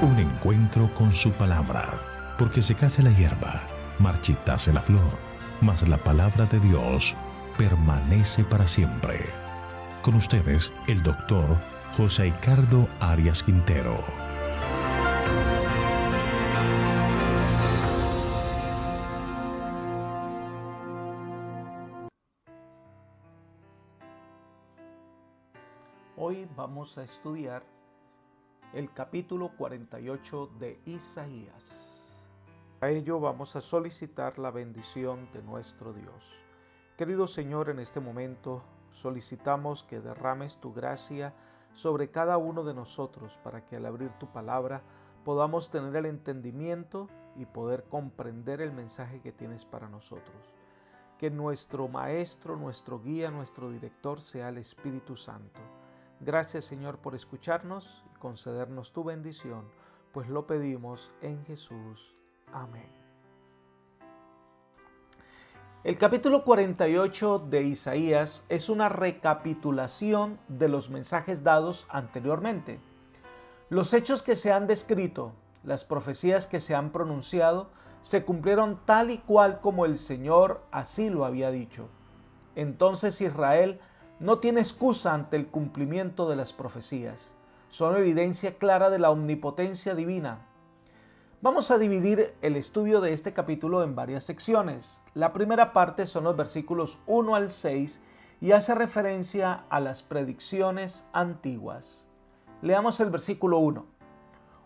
Un encuentro con su palabra, porque secase la hierba, marchitase la flor, mas la palabra de Dios permanece para siempre. Con ustedes, el doctor José Ricardo Arias Quintero. Hoy vamos a estudiar el capítulo 48 de Isaías. Para ello vamos a solicitar la bendición de nuestro Dios. Querido Señor, en este momento solicitamos que derrames tu gracia sobre cada uno de nosotros para que al abrir tu palabra podamos tener el entendimiento y poder comprender el mensaje que tienes para nosotros. Que nuestro maestro, nuestro guía, nuestro director sea el Espíritu Santo. Gracias, Señor, por escucharnos y concedernos tu bendición, pues lo pedimos en Jesús. Amén. El capítulo 48 de Isaías es una recapitulación de los mensajes dados anteriormente. Los hechos que se han descrito, las profecías que se han pronunciado, se cumplieron tal y cual como el Señor así lo había dicho. Entonces Israel no tiene excusa ante el cumplimiento de las profecías. Son evidencia clara de la omnipotencia divina. Vamos a dividir el estudio de este capítulo en varias secciones. La primera parte son los versículos 1 al 6 y hace referencia a las predicciones antiguas. Leamos el versículo 1.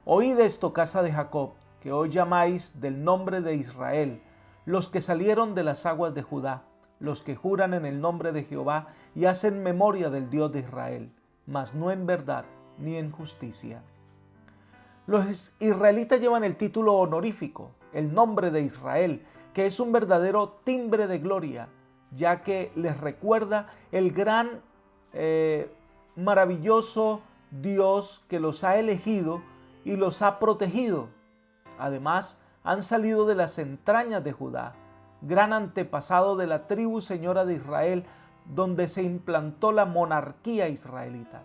Oíd esto, casa de Jacob, que hoy llamáis del nombre de Israel, los que salieron de las aguas de Judá, los que juran en el nombre de Jehová y hacen memoria del Dios de Israel, mas no en verdad ni en justicia. Los israelitas llevan el título honorífico, el nombre de Israel, que es un verdadero timbre de gloria, ya que les recuerda el gran, maravilloso Dios que los ha elegido y los ha protegido. Además, han salido de las entrañas de Judá, gran antepasado de la tribu señora de Israel, donde se implantó la monarquía israelita.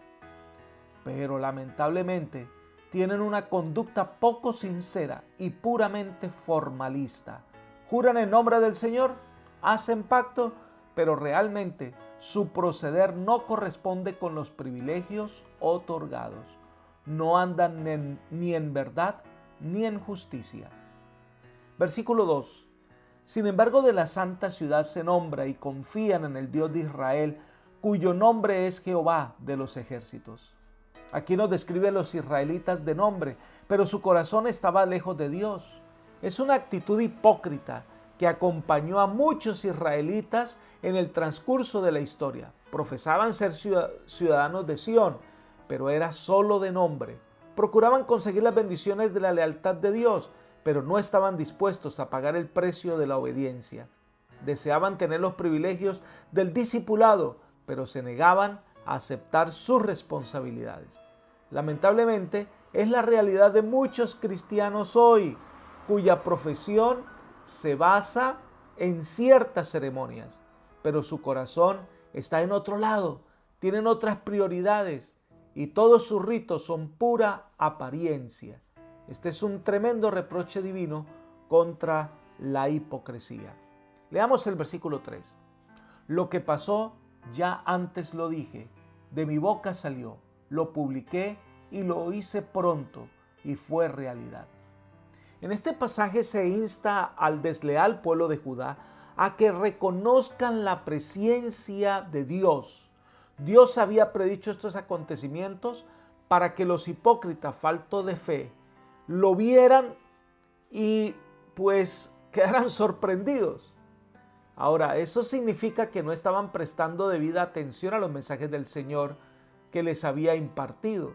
Pero lamentablemente tienen una conducta poco sincera y puramente formalista. Juran en nombre del Señor, hacen pacto, pero realmente su proceder no corresponde con los privilegios otorgados. No andan ni en verdad ni en justicia. Versículo 2. Sin embargo, de la santa ciudad se nombra y confían en el Dios de Israel, cuyo nombre es Jehová de los ejércitos. Aquí nos describe a los israelitas de nombre, pero su corazón estaba lejos de Dios. Es una actitud hipócrita que acompañó a muchos israelitas en el transcurso de la historia. Profesaban ser ciudadanos de Sión, pero era solo de nombre. Procuraban conseguir las bendiciones de la lealtad de Dios, pero no estaban dispuestos a pagar el precio de la obediencia. Deseaban tener los privilegios del discipulado, pero se negaban a aceptar sus responsabilidades. Lamentablemente, es la realidad de muchos cristianos hoy, cuya profesión se basa en ciertas ceremonias, pero su corazón está en otro lado, tienen otras prioridades y todos sus ritos son pura apariencia. Este es un tremendo reproche divino contra la hipocresía. Leamos el versículo 3. Lo que pasó ya antes lo dije, de mi boca salió, lo publiqué y lo hice pronto y fue realidad. En este pasaje se insta al desleal pueblo de Judá a que reconozcan la presencia de Dios. Dios había predicho estos acontecimientos para que los hipócritas faltos de fe lo vieran y pues quedaran sorprendidos. Ahora, eso significa que no estaban prestando debida atención a los mensajes del Señor que les había impartido.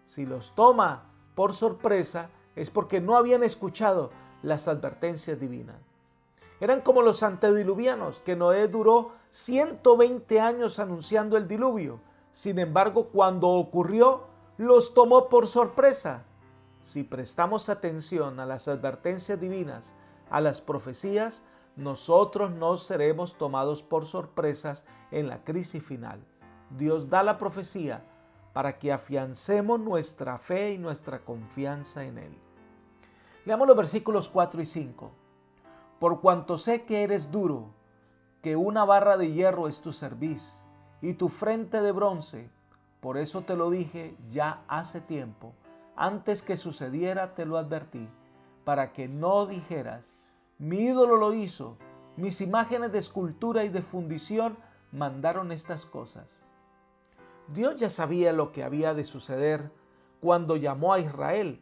Si los toma por sorpresa, es porque no habían escuchado las advertencias divinas. Eran como los antediluvianos, que Noé duró 120 años anunciando el diluvio. Sin embargo, cuando ocurrió, los tomó por sorpresa. Si prestamos atención a las advertencias divinas, a las profecías, nosotros no seremos tomados por sorpresas en la crisis final. Dios da la profecía para que afiancemos nuestra fe y nuestra confianza en Él. Leamos los versículos 4 y 5. Por cuanto sé que eres duro, que una barra de hierro es tu cerviz y tu frente de bronce, por eso te lo dije ya hace tiempo, antes que sucediera te lo advertí, para que no dijeras, mi ídolo lo hizo, mis imágenes de escultura y de fundición mandaron estas cosas. Dios ya sabía lo que había de suceder cuando llamó a Israel.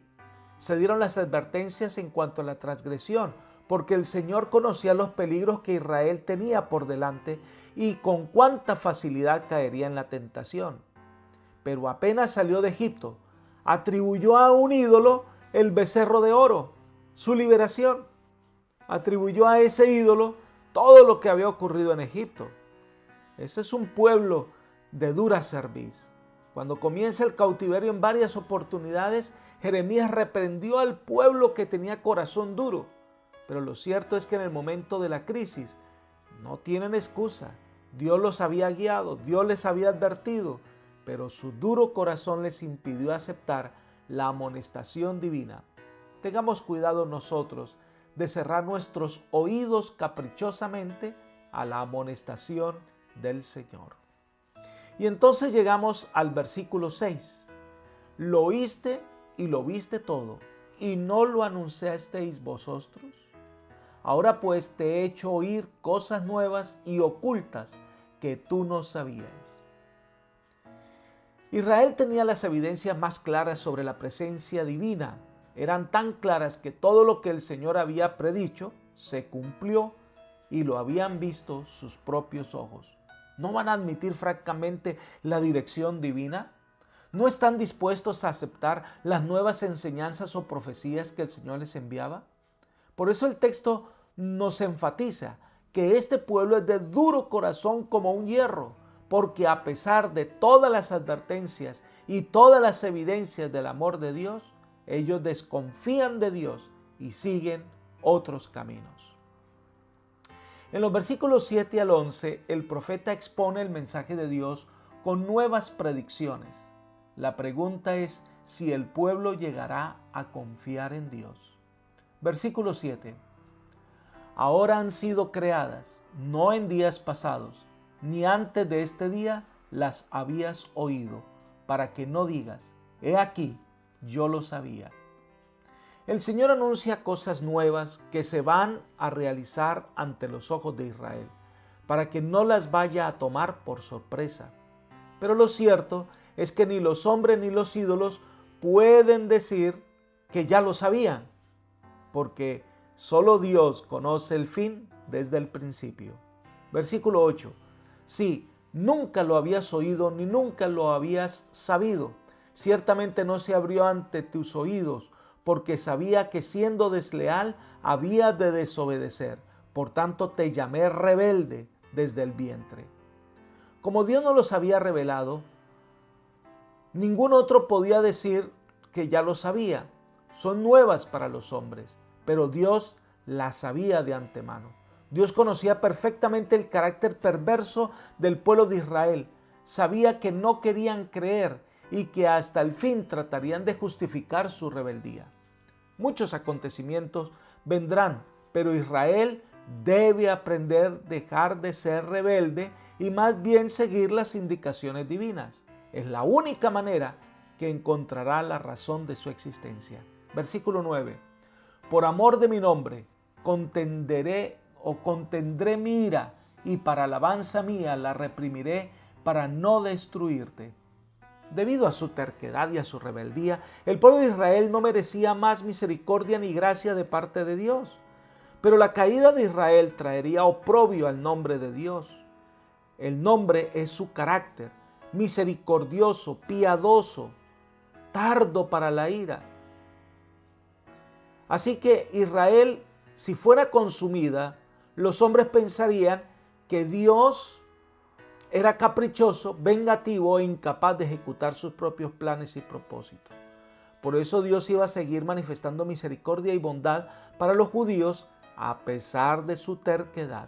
Se dieron las advertencias en cuanto a la transgresión, porque el Señor conocía los peligros que Israel tenía por delante y con cuánta facilidad caería en la tentación. Pero apenas salió de Egipto, atribuyó a un ídolo el becerro de oro, su liberación. Atribuyó a ese ídolo todo lo que había ocurrido en Egipto. Eso es un pueblo de dura cerviz. Cuando comienza el cautiverio en varias oportunidades, Jeremías reprendió al pueblo que tenía corazón duro. Pero lo cierto es que en el momento de la crisis no tienen excusa. Dios los había guiado, Dios les había advertido, pero su duro corazón les impidió aceptar la amonestación divina. Tengamos cuidado nosotros de cerrar nuestros oídos caprichosamente a la amonestación del Señor. Y entonces llegamos al versículo 6. Lo oíste y lo viste todo, y no lo anunciasteis vosotros. Ahora pues te he hecho oír cosas nuevas y ocultas que tú no sabías. Israel tenía las evidencias más claras sobre la presencia divina. Eran tan claras que todo lo que el Señor había predicho se cumplió y lo habían visto sus propios ojos. ¿No van a admitir francamente la dirección divina? ¿No están dispuestos a aceptar las nuevas enseñanzas o profecías que el Señor les enviaba? Por eso el texto nos enfatiza que este pueblo es de duro corazón como un hierro, porque a pesar de todas las advertencias y todas las evidencias del amor de Dios, ellos desconfían de Dios y siguen otros caminos. En los versículos 7 al 11, el profeta expone el mensaje de Dios con nuevas predicciones. La pregunta es si el pueblo llegará a confiar en Dios. Versículo 7. Ahora han sido creadas, no en días pasados, ni antes de este día las habías oído, para que no digas, he aquí, yo lo sabía. El Señor anuncia cosas nuevas que se van a realizar ante los ojos de Israel, para que no las vaya a tomar por sorpresa. Pero lo cierto es que ni los hombres ni los ídolos pueden decir que ya lo sabían, porque solo Dios conoce el fin desde el principio. Versículo 8. Sí, nunca lo habías oído ni nunca lo habías sabido. Ciertamente no se abrió ante tus oídos, porque sabía que siendo desleal habías de desobedecer. Por tanto te llamé rebelde desde el vientre. Como Dios no los había revelado, ningún otro podía decir que ya lo sabía. Son nuevas para los hombres, pero Dios las sabía de antemano. Dios conocía perfectamente el carácter perverso del pueblo de Israel. Sabía que no querían creer y que hasta el fin tratarían de justificar su rebeldía. Muchos acontecimientos vendrán, pero Israel debe aprender a dejar de ser rebelde y más bien seguir las indicaciones divinas. Es la única manera que encontrará la razón de su existencia. Versículo 9. Por amor de mi nombre, contendré mi ira y para alabanza mía la reprimiré para no destruirte. Debido a su terquedad y a su rebeldía, el pueblo de Israel no merecía más misericordia ni gracia de parte de Dios. Pero la caída de Israel traería oprobio al nombre de Dios. El nombre es su carácter, misericordioso, piadoso, tardo para la ira. Así que Israel, si fuera consumida, los hombres pensarían que Dios era caprichoso, vengativo e incapaz de ejecutar sus propios planes y propósitos. Por eso Dios iba a seguir manifestando misericordia y bondad para los judíos a pesar de su terquedad.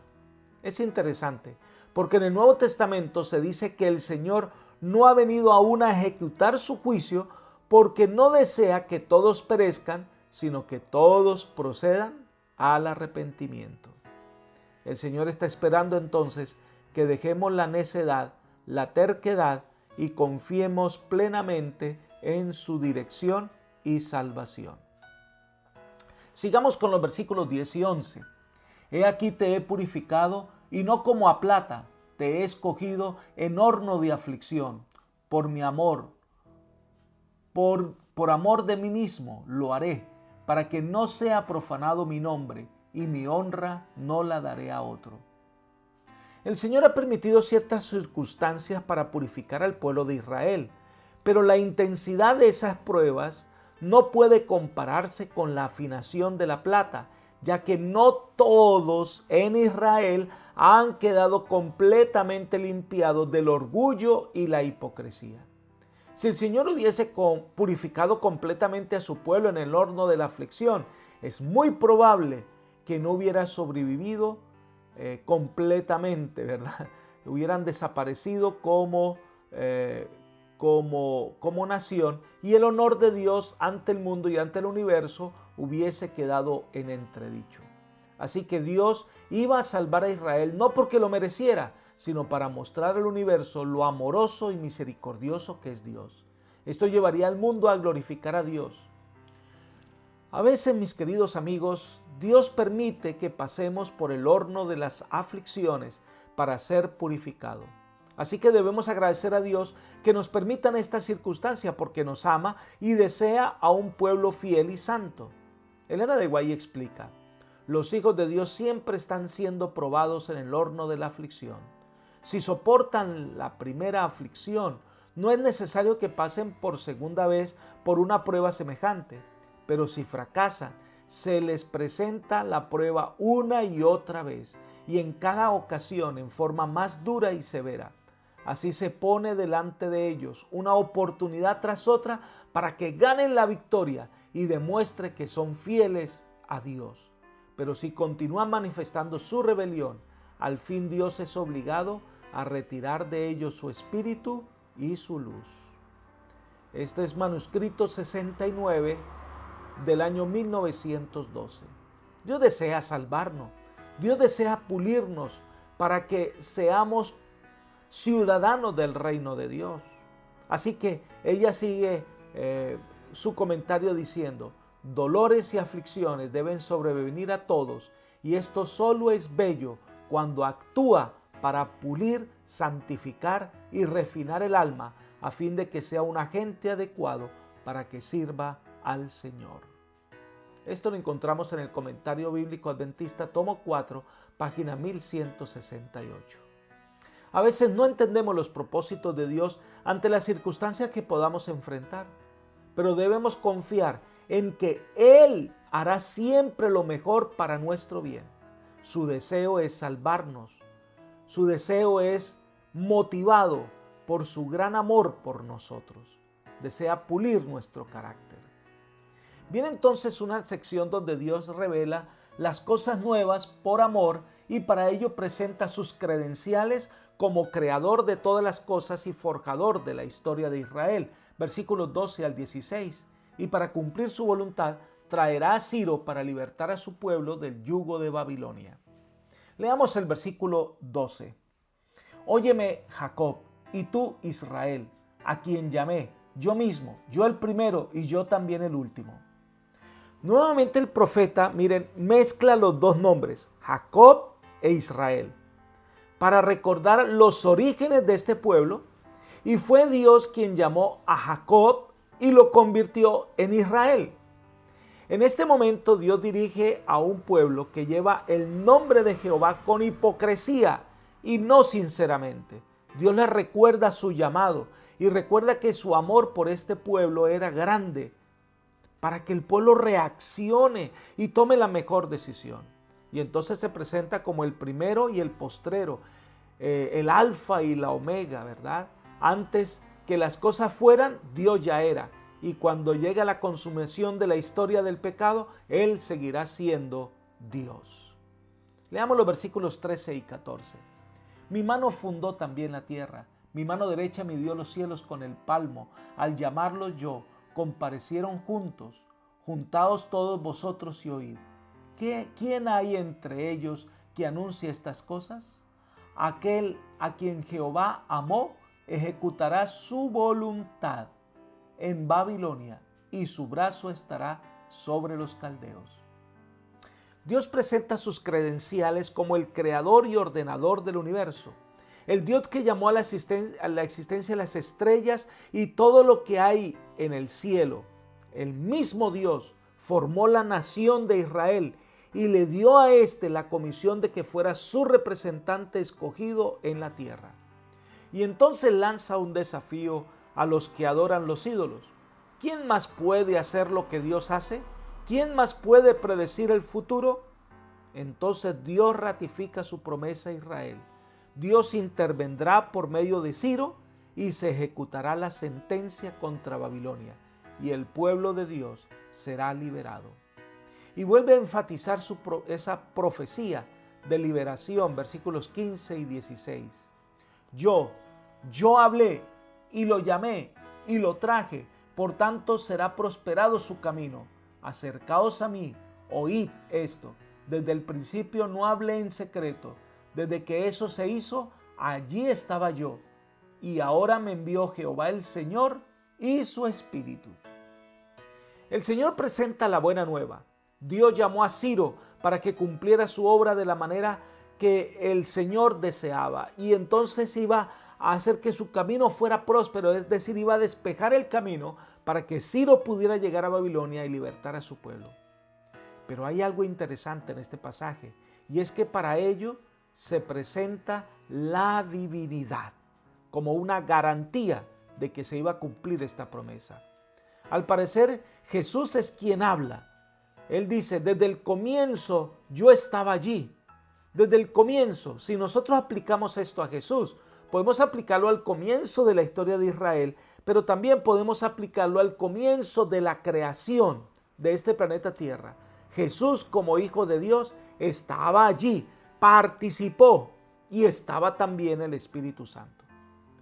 Es interesante, porque en el Nuevo Testamento se dice que el Señor no ha venido aún a ejecutar su juicio, porque no desea que todos perezcan, sino que todos procedan al arrepentimiento. El Señor está esperando entonces que dejemos la necedad, la terquedad y confiemos plenamente en su dirección y salvación. Sigamos con los versículos 10 y 11. He aquí te he purificado, y no como a plata, te he escogido en horno de aflicción. Por mi amor, por amor de mí mismo lo haré, para que no sea profanado mi nombre, y mi honra no la daré a otro. El Señor ha permitido ciertas circunstancias para purificar al pueblo de Israel, pero la intensidad de esas pruebas no puede compararse con la afinación de la plata, ya que no todos en Israel han quedado completamente limpiados del orgullo y la hipocresía. Si el Señor hubiese purificado completamente a su pueblo en el horno de la aflicción, es muy probable que no hubiera sobrevivido completamente, ¿verdad? Hubieran desaparecido como nación, y el honor de Dios ante el mundo y ante el universo hubiese quedado en entredicho. Así que Dios iba a salvar a Israel no porque lo mereciera, sino para mostrar al universo lo amoroso y misericordioso que es Dios. Esto llevaría al mundo a glorificar a Dios. A veces, mis queridos amigos, Dios permite que pasemos por el horno de las aflicciones para ser purificados. Así que debemos agradecer a Dios que nos permitan esta circunstancia, porque nos ama y desea a un pueblo fiel y santo. Elena de White explica: los hijos de Dios siempre están siendo probados en el horno de la aflicción. Si soportan la primera aflicción, no es necesario que pasen por segunda vez por una prueba semejante, pero si fracasan, se les presenta la prueba una y otra vez, y en cada ocasión en forma más dura y severa. Así se pone delante de ellos una oportunidad tras otra para que ganen la victoria y demuestre que son fieles a Dios. Pero si continúan manifestando su rebelión, al fin Dios es obligado a retirar de ellos su espíritu y su luz. Este es manuscrito 69 del año 1912. Dios desea salvarnos. Dios desea pulirnos para que seamos ciudadanos del reino de Dios. Así que ella sigue su comentario diciendo: dolores y aflicciones deben sobrevenir a todos, y esto solo es bello cuando actúa para pulir, santificar y refinar el alma, a fin de que sea un agente adecuado para que sirva al Señor. Esto lo encontramos en el Comentario Bíblico Adventista, tomo 4, página 1168. A veces no entendemos los propósitos de Dios ante las circunstancias que podamos enfrentar, pero debemos confiar en que Él hará siempre lo mejor para nuestro bien. Su deseo es salvarnos. Su deseo es motivado por su gran amor por nosotros. Desea pulir nuestro carácter. Viene entonces una sección donde Dios revela las cosas nuevas por amor, y para ello presenta sus credenciales como creador de todas las cosas y forjador de la historia de Israel, versículos 12 al 16. Y para cumplir su voluntad, traerá a Ciro para libertar a su pueblo del yugo de Babilonia. Leamos el versículo 12. Óyeme, Jacob, y tú, Israel, a quien llamé, yo mismo, yo el primero y yo también el último. Nuevamente el profeta, miren, mezcla los dos nombres, Jacob e Israel, para recordar los orígenes de este pueblo, y fue Dios quien llamó a Jacob y lo convirtió en Israel. En este momento Dios dirige a un pueblo que lleva el nombre de Jehová con hipocresía y no sinceramente. Dios le recuerda su llamado y recuerda que su amor por este pueblo era grande, para que el pueblo reaccione y tome la mejor decisión. Y entonces se presenta como el primero y el postrero, el alfa y la omega, ¿verdad? Antes que las cosas fueran, Dios ya era. Y cuando llega la consumación de la historia del pecado, Él seguirá siendo Dios. Leamos los versículos 13 y 14. Mi mano fundó también la tierra, Mi mano derecha midió los cielos con el palmo. Al llamarlos yo, comparecieron juntos. Juntaos todos vosotros y oíd. ¿Quién hay entre ellos que anuncie estas cosas? Aquel a quien Jehová amó ejecutará su voluntad en Babilonia, y su brazo estará sobre los caldeos. Dios presenta sus credenciales como el creador y ordenador del universo. El Dios que llamó a la existencia las estrellas y todo lo que hay en el cielo. El mismo Dios formó la nación de Israel y le dio a éste la comisión de que fuera su representante escogido en la tierra. Y entonces lanza un desafío a los que adoran los ídolos. ¿Quién más puede hacer lo que Dios hace? ¿Quién más puede predecir el futuro? Entonces Dios ratifica su promesa a Israel. Dios intervendrá por medio de Ciro y se ejecutará la sentencia contra Babilonia, y el pueblo de Dios será liberado. Y vuelve a enfatizar esa profecía de liberación, versículos 15 y 16. Yo hablé y lo llamé y lo traje, por tanto será prosperado su camino. Acercaos a mí, oíd esto. Desde el principio no hablé en secreto. Desde que eso se hizo, allí estaba yo. Y ahora me envió Jehová el Señor y su Espíritu. El Señor presenta la buena nueva. Dios llamó a Ciro para que cumpliera su obra de la manera que el Señor deseaba. Y entonces iba a hacer que su camino fuera próspero, es decir, iba a despejar el camino para que Ciro pudiera llegar a Babilonia y libertar a su pueblo. Pero hay algo interesante en este pasaje, y es que para ello se presenta la divinidad como una garantía de que se iba a cumplir esta promesa. Al parecer, Jesús es quien habla. Él dice, desde el comienzo yo estaba allí. Desde el comienzo, si nosotros aplicamos esto a Jesús, podemos aplicarlo al comienzo de la historia de Israel, pero también podemos aplicarlo al comienzo de la creación de este planeta Tierra. Jesús, como Hijo de Dios, estaba allí, participó, y estaba también el Espíritu Santo.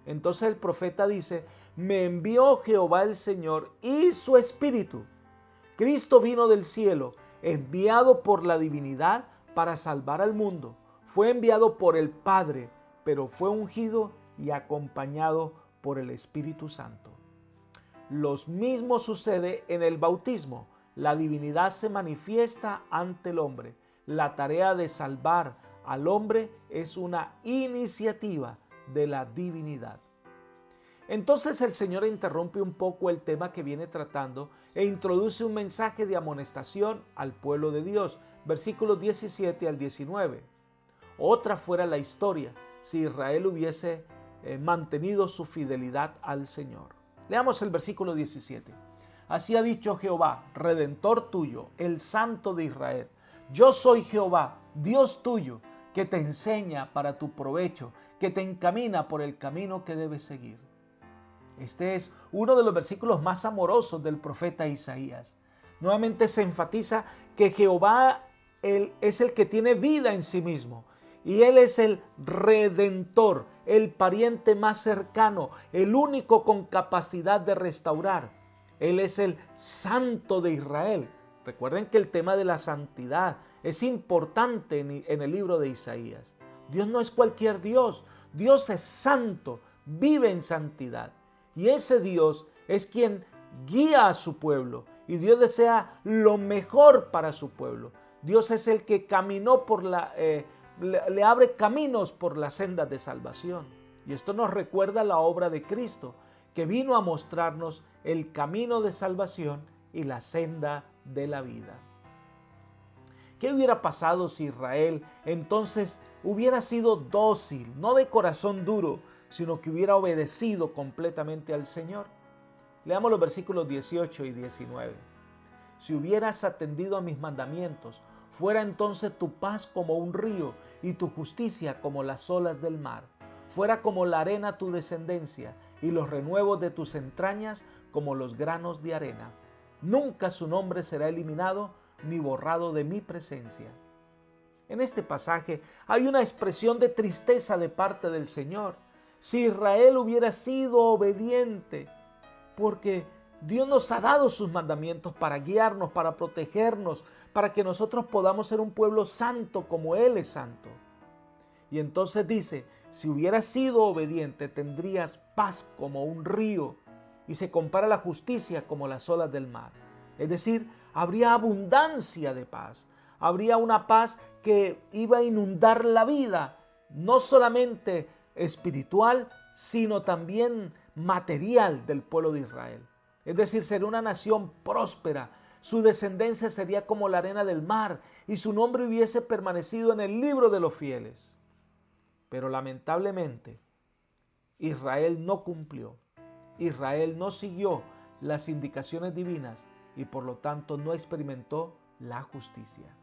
Entonces el profeta dice, me envió Jehová el Señor y su Espíritu. Cristo vino del cielo, enviado por la divinidad para salvar al mundo. Fue enviado por el Padre, pero fue ungido y acompañado por el Espíritu Santo. Lo mismo sucede en el bautismo. La divinidad se manifiesta ante el hombre. La tarea de salvar al hombre es una iniciativa de la divinidad. Entonces el Señor interrumpe un poco el tema que viene tratando e introduce un mensaje de amonestación al pueblo de Dios, versículos 17 al 19. Otra fuera la historia si Israel hubiese mantenido su fidelidad al Señor. Leamos el versículo 17. Así ha dicho Jehová, Redentor tuyo, el Santo de Israel. Yo soy Jehová, Dios tuyo, que te enseña para tu provecho, que te encamina por el camino que debes seguir. Este es uno de los versículos más amorosos del profeta Isaías. Nuevamente se enfatiza que Jehová es el que tiene vida en sí mismo. Y Él es el Redentor, el pariente más cercano, el único con capacidad de restaurar. Él es el Santo de Israel. Recuerden que el tema de la santidad es importante en el libro de Isaías. Dios no es cualquier Dios. Dios es santo, vive en santidad. Y ese Dios es quien guía a su pueblo. Y Dios desea lo mejor para su pueblo. Dios es el que caminó le abre caminos por las sendas de salvación. Y esto nos recuerda la obra de Cristo, que vino a mostrarnos el camino de salvación y la senda de la vida. ¿Qué hubiera pasado si Israel entonces hubiera sido dócil, no de corazón duro, sino que hubiera obedecido completamente al Señor? Leamos los versículos 18 y 19. Si hubieras atendido a mis mandamientos, fuera entonces tu paz como un río y tu justicia como las olas del mar. Fuera como la arena tu descendencia y los renuevos de tus entrañas como los granos de arena. Nunca su nombre será eliminado ni borrado de mi presencia. En este pasaje hay una expresión de tristeza de parte del Señor. si Israel hubiera sido obediente, porque Dios nos ha dado sus mandamientos para guiarnos, para protegernos, para que nosotros podamos ser un pueblo santo como Él es santo. Y entonces dice, si hubieras sido obediente, tendrías paz como un río, y se compara la justicia como las olas del mar. Es decir, habría abundancia de paz. Habría una paz que iba a inundar la vida, no solamente espiritual, sino también material del pueblo de Israel. Es decir, sería una nación próspera. Su descendencia sería como la arena del mar y su nombre hubiese permanecido en el libro de los fieles. Pero lamentablemente, Israel no cumplió. Israel no siguió las indicaciones divinas y por lo tanto no experimentó la justicia.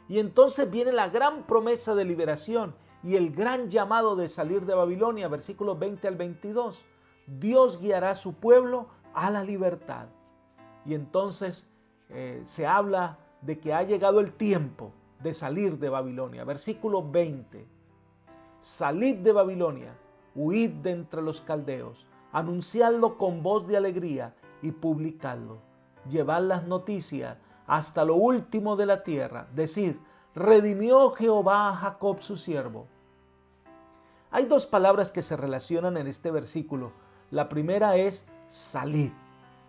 Y entonces viene la gran promesa de liberación y el gran llamado de salir de Babilonia, versículos 20 al 22. Dios guiará a su pueblo a la libertad. Y entonces se habla de que ha llegado el tiempo de salir de Babilonia. Versículo 20. Salid de Babilonia, huid de entre los caldeos, anunciadlo con voz de alegría y publicadlo. Llevad las noticias hasta lo último de la tierra. Decid, redimió Jehová a Jacob su siervo. Hay dos palabras que se relacionan en este versículo. La primera es salid.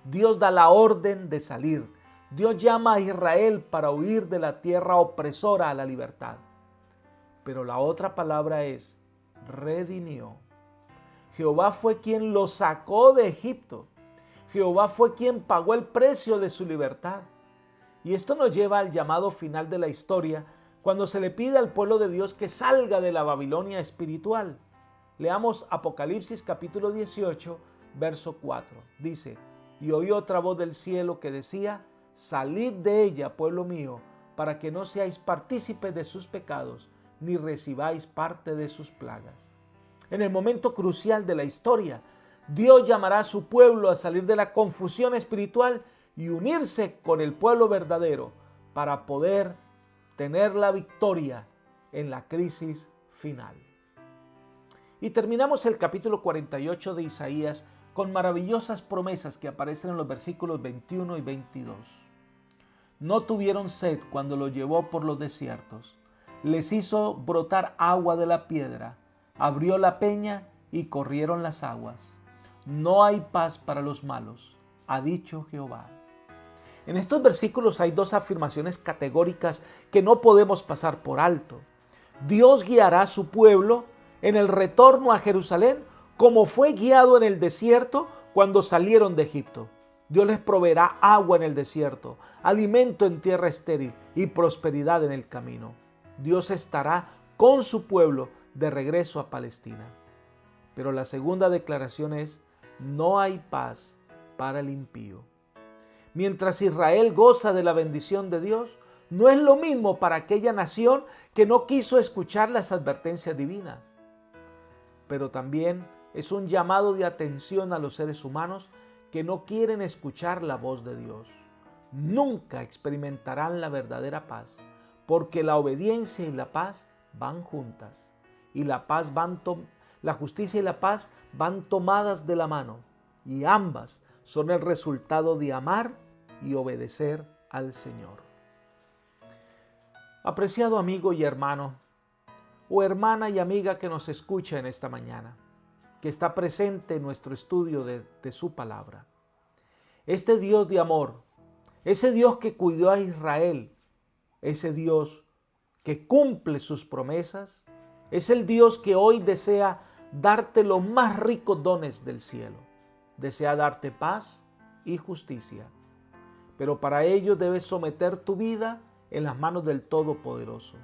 Dios da la orden de salir. Dios llama a Israel para huir de la tierra opresora a la libertad. Pero la otra palabra es redimió. Jehová fue quien lo sacó de Egipto. Jehová fue quien pagó el precio de su libertad. Y esto nos lleva al llamado final de la historia, cuando se le pide al pueblo de Dios que salga de la Babilonia espiritual. Leamos Apocalipsis capítulo 18, verso 4. Dice, y oí otra voz del cielo que decía, salid de ella, pueblo mío, para que no seáis partícipes de sus pecados, ni recibáis parte de sus plagas. En el momento crucial de la historia, Dios llamará a su pueblo a salir de la confusión espiritual y unirse con el pueblo verdadero para poder tener la victoria en la crisis final. Y terminamos el capítulo 48 de Isaías con maravillosas promesas que aparecen en los versículos 21 y 22. No tuvieron sed cuando los llevó por los desiertos. Les hizo brotar agua de la piedra. Abrió la peña y corrieron las aguas. No hay paz para los malos, ha dicho Jehová. En estos versículos hay dos afirmaciones categóricas que no podemos pasar por alto. Dios guiará a su pueblo en el retorno a Jerusalén como fue guiado en el desierto cuando salieron de Egipto. Dios les proveerá agua en el desierto, alimento en tierra estéril y prosperidad en el camino. Dios estará con su pueblo de regreso a Palestina. Pero la segunda declaración es, no hay paz para el impío. Mientras Israel goza de la bendición de Dios, no es lo mismo para aquella nación que no quiso escuchar las advertencias divinas. Pero también es un llamado de atención a los seres humanos que no quieren escuchar la voz de Dios. Nunca experimentarán la verdadera paz, porque la obediencia y la paz van juntas. Y la justicia y la paz van tomadas de la mano, y ambas son el resultado de amar y obedecer al Señor. Apreciado amigo y hermano, o hermana y amiga que nos escucha en esta mañana, que está presente en nuestro estudio de su palabra. Este Dios de amor, ese Dios que cuidó a Israel, ese Dios que cumple sus promesas, es el Dios que hoy desea darte los más ricos dones del cielo. Desea darte paz y justicia. Pero para ello debes someter tu vida en las manos del Todopoderoso.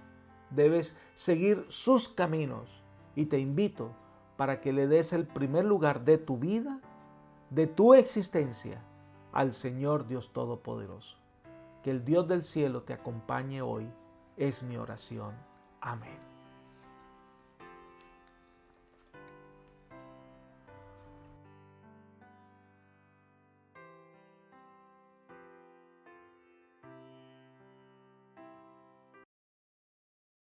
Debes seguir sus caminos y te invito para que le des el primer lugar de tu vida, de tu existencia, al Señor Dios Todopoderoso. Que el Dios del cielo te acompañe hoy, es mi oración. Amén.